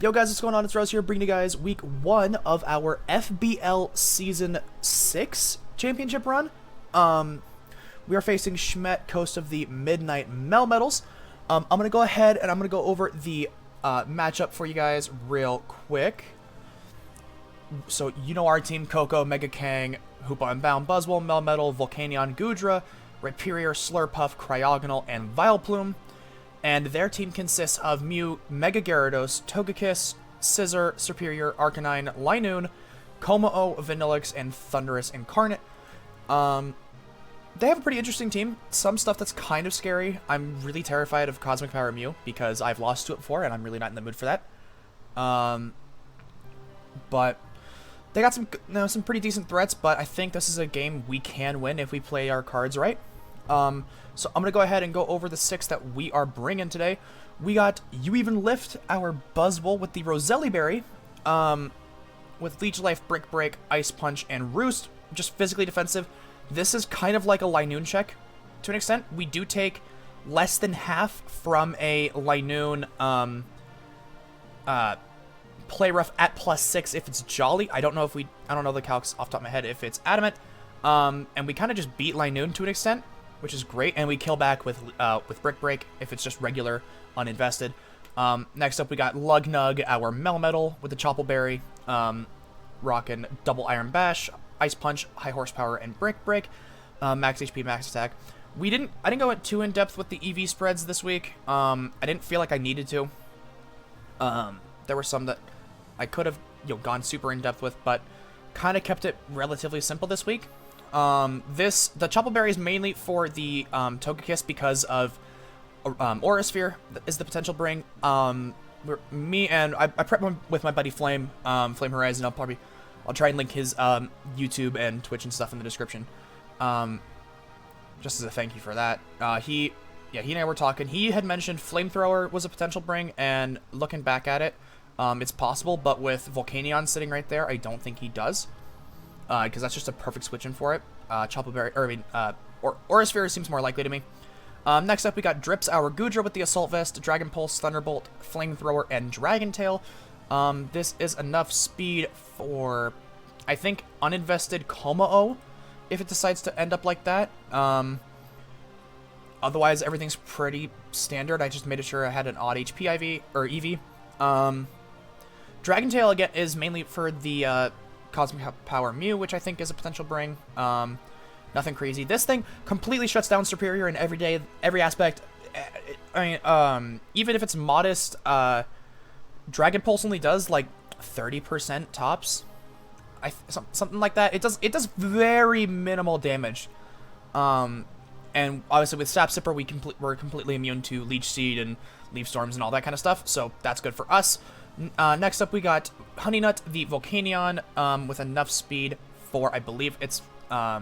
Yo guys, what's going on? It's Rose here, bringing you guys week 1 of our FBL Season 6 championship run. We are facing Schmet, Coast of the Midnight Melmetals. I'm going to go ahead and I'm going to go over the matchup for you guys real quick. So, you know our team: Coco, Mega Kang, Hoopa and Bound, Buzzwole, Melmetal, Volcanion, Goodra, Rhyperior, Slurpuff, Cryogonal, and Vileplume. And their team consists of Mew, Mega Gyarados, Togekiss, Scizor, Serperior, Arcanine, Linoone, Kommo-o, Vanillix, and Thundurus Incarnate. They have a pretty interesting team. Some stuff that's kind of scary. I'm really terrified of Cosmic Power Mew because I've lost to it before, and I'm really not in the mood for that. But they got some pretty decent threats, but I think this is a game we can win if we play our cards right. So I'm going to go ahead and go over the 6 that we are bringing today. We got You Even Lift, our Buzzwole with the Roselli Berry, with Leech Life, Brick Break, Ice Punch, and Roost, just physically defensive. This is kind of like a Linoone check to an extent. We do take less than half from a Linoone play rough at +6 if it's Jolly. I don't know the calcs off the top of my head if it's Adamant. And we kind of just beat Linoone to an extent, which is great, and we kill back with Brick Break if it's just regular, uninvested. Next up, we got Lugnug, our Melmetal, with the Chople Berry, rockin' Double Iron Bash, Ice Punch, High Horsepower, and Brick Break, Max HP, Max Attack. I didn't go too in depth with the EV spreads this week. I didn't feel like I needed to. There were some that I could have gone super in depth with, but kind of kept it relatively simple this week. The Chople Berry is mainly for the Togekiss because of Aura Sphere is the potential bring. I prep with my buddy Flame, Flame Horizon. I'll try and link his YouTube and Twitch and stuff in the description, just as a thank you for that. He and I were talking. He had mentioned Flamethrower was a potential bring, and looking back at it, it's possible, but with Volcanion sitting right there, I don't think he does. Because that's just a perfect switch in for it. Chople Berry, Aura Sphere seems more likely to me. Next up, we got Dripz, our Goodra with the Assault Vest, Dragon Pulse, Thunderbolt, Flamethrower, and Dragon Tail. This is enough speed for, I think, uninvested Kommo-o, if it decides to end up like that. Otherwise, everything's pretty standard. I just made sure I had an odd HP IV, or EV. Dragon Tail, again, is mainly for the Cosmic Power Mew, which I think is a potential bring. Nothing crazy. This thing completely shuts down Serperior in every aspect. Even if it's modest, Dragon Pulse only does like 30% tops. Something like that. It does very minimal damage. And obviously with Sap Sipper, we're completely immune to Leech Seed and Leaf Storms and all that kind of stuff. So that's good for us. Next up, we got Honeynut, the Volcanion, with enough speed for, I believe it's, I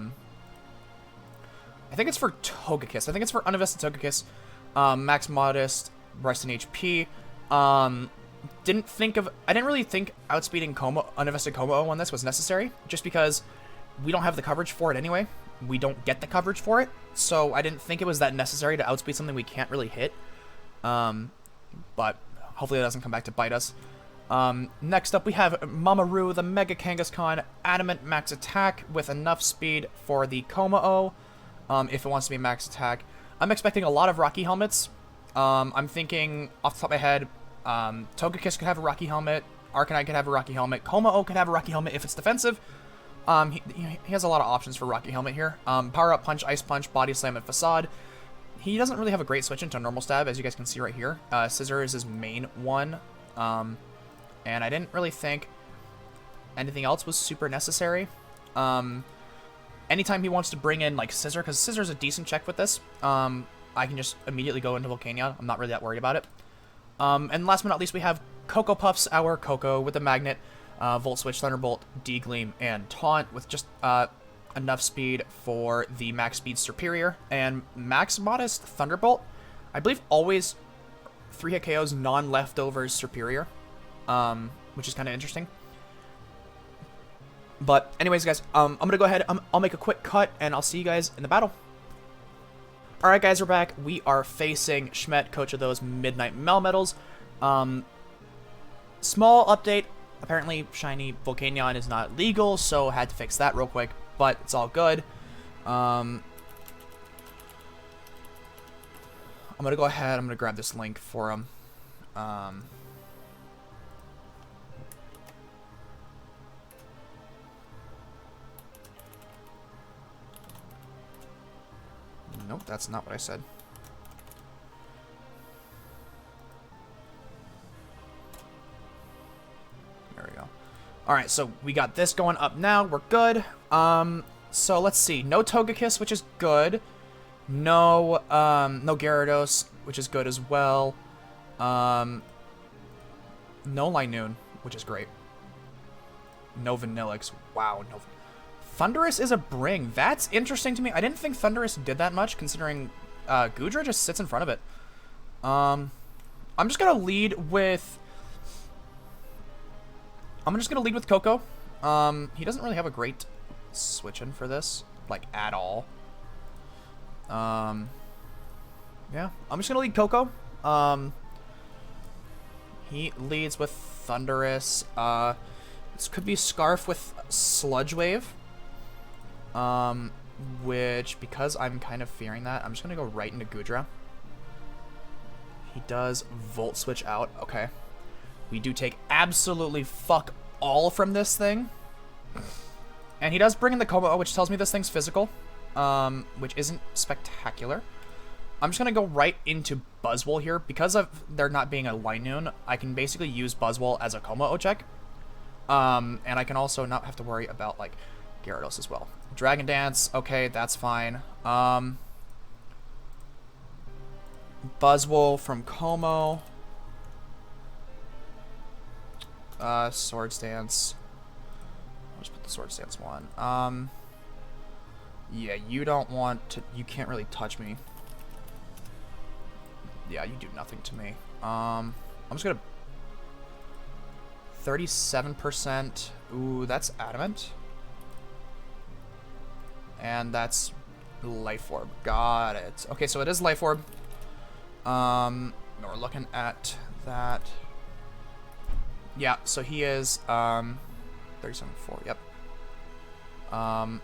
think it's for Togekiss. I think it's for uninvested Togekiss. Max Modest, rest in HP. I didn't really think outspeeding uninvested Kommo-o on this was necessary, just because we don't have the coverage for it anyway. We don't get the coverage for it, so I didn't think it was that necessary to outspeed something we can't really hit. But hopefully it doesn't come back to bite us. Next up, we have Mamoru, the Mega Kangaskhan, Adamant Max Attack with enough speed for the Kommo-o, if it wants to be Max Attack. I'm expecting a lot of Rocky Helmets. I'm thinking, off the top of my head, Togekiss could have a Rocky Helmet, Arcanine could have a Rocky Helmet, Kommo-o could have a Rocky Helmet if it's defensive. He has a lot of options for Rocky Helmet here. Power Up Punch, Ice Punch, Body Slam, and Facade. He doesn't really have a great switch into normal stab, as you guys can see right here. Scizor is his main one, and I didn't really think anything else was super necessary. Anytime he wants to bring in like Scizor, because Scizzor's a decent check with this, I can just immediately go into Volcanion. I'm not really that worried about it. And last but not least, we have Coco Puffs, our Coco with the Magnet, Volt Switch, Thunderbolt, D-Gleam, and Taunt with just enough speed for the max speed Serperior, and max modest Thunderbolt. I believe always 3-hit KOs non-leftovers Serperior, which is kind of interesting. But anyways, guys, I'm gonna go ahead. I'll make a quick cut, and I'll see you guys in the battle. Alright guys, we're back. We are facing Schmet, coach of those Midnight Melmetals. small update. Apparently, shiny Volcanion is not legal, so had to fix that real quick. But it's all good. I'm gonna go ahead. I'm gonna grab this link for him. Nope, that's not what I said. There we go. Alright, so we got this going up now. We're good. So let's see. No Togekiss, which is good. No Gyarados, which is good as well. No Linoon, which is great. No Vanillix. Wow, no. Thundurus is a bring. That's interesting to me. I didn't think Thundurus did that much, considering Goodra just sits in front of it. I'm just gonna lead with. I'm just gonna lead with Coco. He doesn't really have a great switch in for this, like at all. Yeah, I'm just gonna lead Coco. He leads with Thundurus. This could be Scarf with Sludge Wave. Which, because I'm kind of fearing that, I'm just gonna go right into Goodra. He does Volt Switch out. Okay. We do take absolutely fuck all from this thing. And he does bring in the Komo, which tells me this thing's physical. Which isn't spectacular. I'm just gonna go right into Buzzwole here. Because of there not being a Linoon, I can basically use Buzzwole as a Komo check. And I can also not have to worry about, like, Gyarados as well. Dragon Dance, okay, that's fine. Buzzwole from Como. Swords Dance. I'll just put the Swords Dance one. Yeah, you don't want to... You can't really touch me. Yeah, you do nothing to me. I'm just gonna... 37%. Ooh, that's Adamant. And that's Life Orb. Got it. Okay, so it is Life Orb. We're looking at that. Yeah, so he is 37.4. Yep. I'm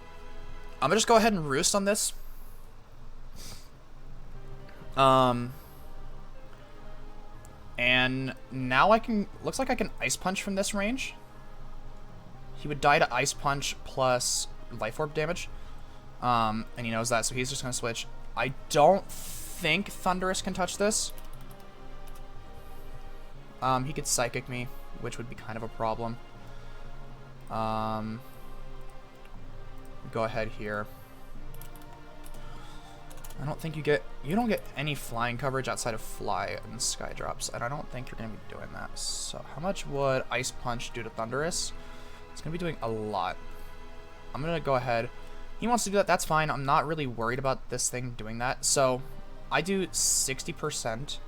gonna just go ahead and roost on this. And now I can... Looks like I can Ice Punch from this range. He would die to Ice Punch plus Life Orb damage. And he knows that, so he's just gonna switch. I don't think Thundurus can touch this. He could Psychic me, which would be kind of a problem. Go ahead here. I don't think you don't get any flying coverage outside of Fly and Sky Drops, and I don't think you're gonna be doing that. So how much would Ice Punch do to Thundurus? It's gonna be doing a lot. I'm gonna go ahead. He wants to do that, that's fine. I'm not really worried about this thing doing that. So I do 60%,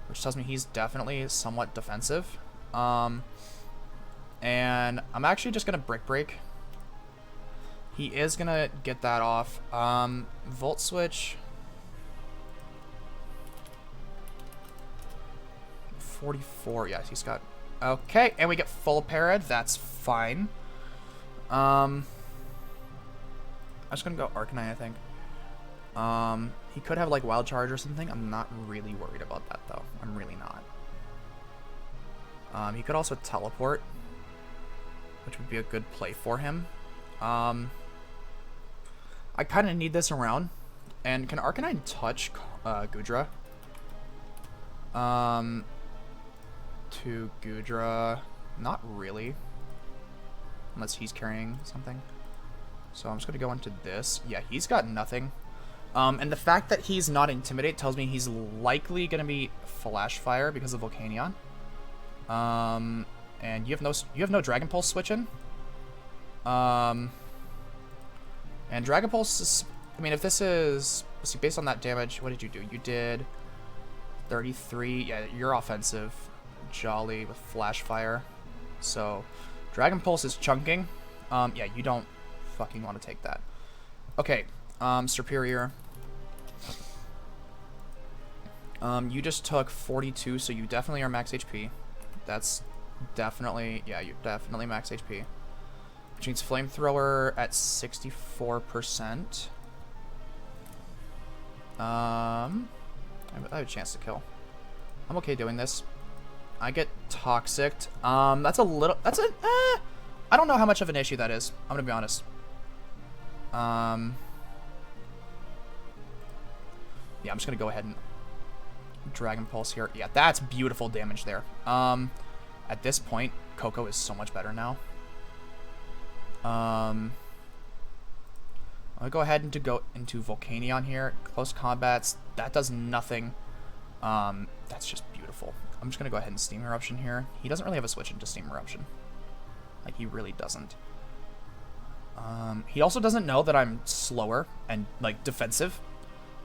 which tells me he's definitely somewhat defensive. And I'm actually just gonna Brick Break. He is gonna get that off. Volt Switch. 44, yes, he's got... Okay, and we get full Parad, that's fine. I'm just gonna go Arcanine, I think. He could have, like, Wild Charge or something. I'm not really worried about that, though. I'm really not. He could also Teleport, which would be a good play for him. I kind of need this around. And can Arcanine touch Goodra? To Goodra, not really. Unless he's carrying something. So I'm just going to go into this. Yeah, he's got nothing. And the fact that he's not Intimidate tells me he's likely going to be Flash Fire because of Volcanion. And you have no Dragon Pulse switch in. And Dragon Pulse is... I mean, if this is... Let's see, based on that damage, what did you do? You did 33. Yeah, you're offensive. Jolly with Flash Fire. So, Dragon Pulse is chunking. Yeah, you don't fucking want to take that. Okay, Superior. You just took 42, so you definitely are max HP. That's definitely, yeah, you're definitely max HP. Which means Flamethrower at 64%. I have a chance to kill. I'm okay doing this. I get Toxic. That's a little, I don't know how much of an issue that is. I'm gonna be honest. Yeah, I'm just gonna go ahead and Dragon Pulse here. Yeah, that's beautiful damage there. At this point, Coco is so much better now. I'll go ahead and go into Volcanion here. Close combats, that does nothing. That's just beautiful. I'm just gonna go ahead and Steam Eruption here. He doesn't really have a switch into Steam Eruption. Like, he really doesn't. He also doesn't know that I'm slower and, like, defensive.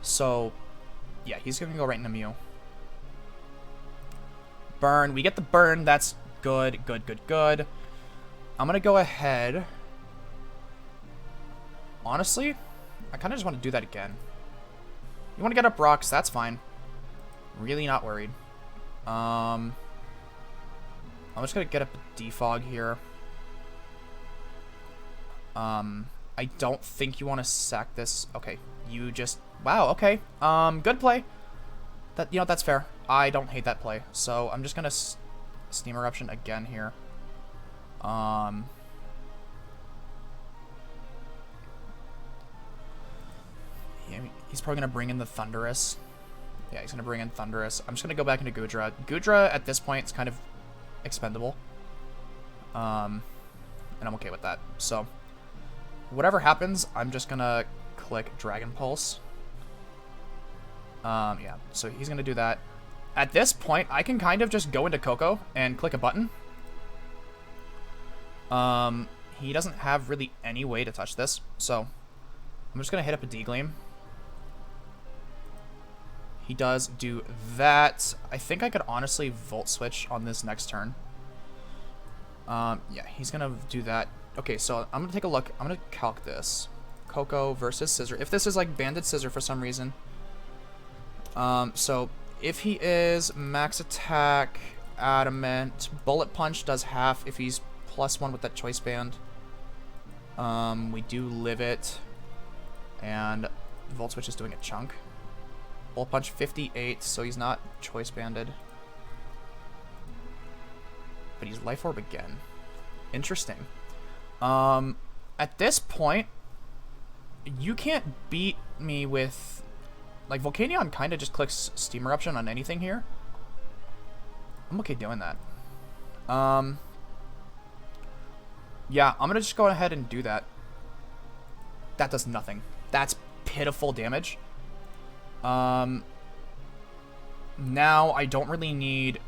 So, yeah, he's gonna go right into Mew. Burn. We get the burn. That's good, good, good, good. I'm gonna go ahead. Honestly, I kind of just want to do that again. You want to get up rocks? That's fine. Really not worried. I'm just gonna get up a defog here. I don't think you want to sack this. Okay, you just... Wow, okay. Good play. That, you know, that's fair. I don't hate that play. So I'm just gonna Steam Eruption again here. Yeah, he's probably gonna bring in the Thundurus. Yeah, he's gonna bring in Thundurus. I'm just gonna go back into Goodra. Goodra at this point is kind of expendable. And I'm okay with that. So whatever happens, I'm just gonna click Dragon Pulse. Yeah, so he's gonna do that. At this point, I can kind of just go into Coco and click a button. He doesn't have really any way to touch this, so I'm just gonna hit up a D-Gleam. He does do that. I think I could honestly Volt Switch on this next turn. Yeah, he's gonna do that. Okay, so I'm gonna take a look. I'm gonna calc this. Coco versus Scissor. If this is like Banded Scissor for some reason. So if he is max attack, adamant, Bullet Punch does half if he's +1 with that choice band. We do live it. And Volt Switch is doing a chunk. Bullet Punch 58, so he's not choice banded. But he's Life Orb again. Interesting. At this point, you can't beat me with... Like, Volcanion kind of just clicks Steam Eruption on anything here. I'm okay doing that. Yeah, I'm gonna just go ahead and do that. That does nothing. That's pitiful damage. Now I don't really need...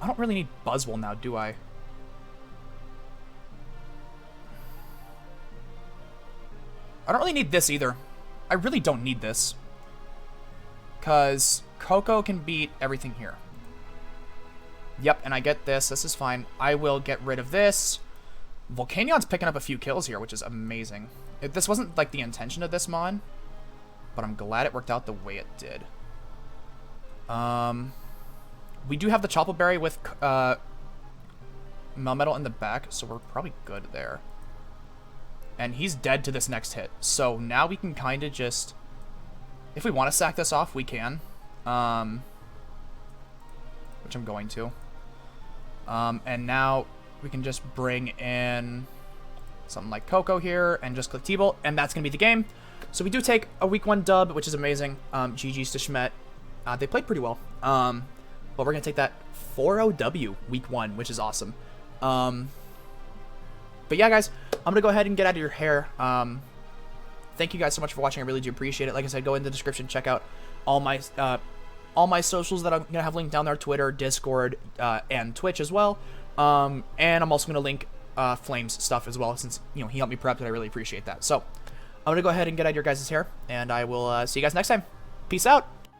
I don't really need Buzzwole now, do I? I don't really need this either. I really don't need this. Because Coco can beat everything here. Yep, and I get this. This is fine. I will get rid of this. Volcanion's picking up a few kills here, which is amazing. This wasn't like the intention of this mon, but I'm glad it worked out the way it did. We do have the Chople Berry with Melmetal in the back, so we're probably good there. And he's dead to this next hit. So now we can kind of just... If we want to sack this off, we can. Which I'm going to. And now we can just bring in something like Coco here and just click T-Bolt, and that's going to be the game. So we do take a week 1 dub, which is amazing. GG's to Schmet. They played pretty well. But we're going to take that 4-0W week 1, which is awesome. But yeah, guys, I'm going to go ahead and get out of your hair. Thank you guys so much for watching. I really do appreciate it. Like I said, go in the description, check out all my socials that I'm going to have linked down there, Twitter, Discord, and Twitch as well. And I'm also going to link Flame's stuff as well, since, you know, he helped me prep, and I really appreciate that. So I'm going to go ahead and get out of your guys' hair, and I will see you guys next time. Peace out.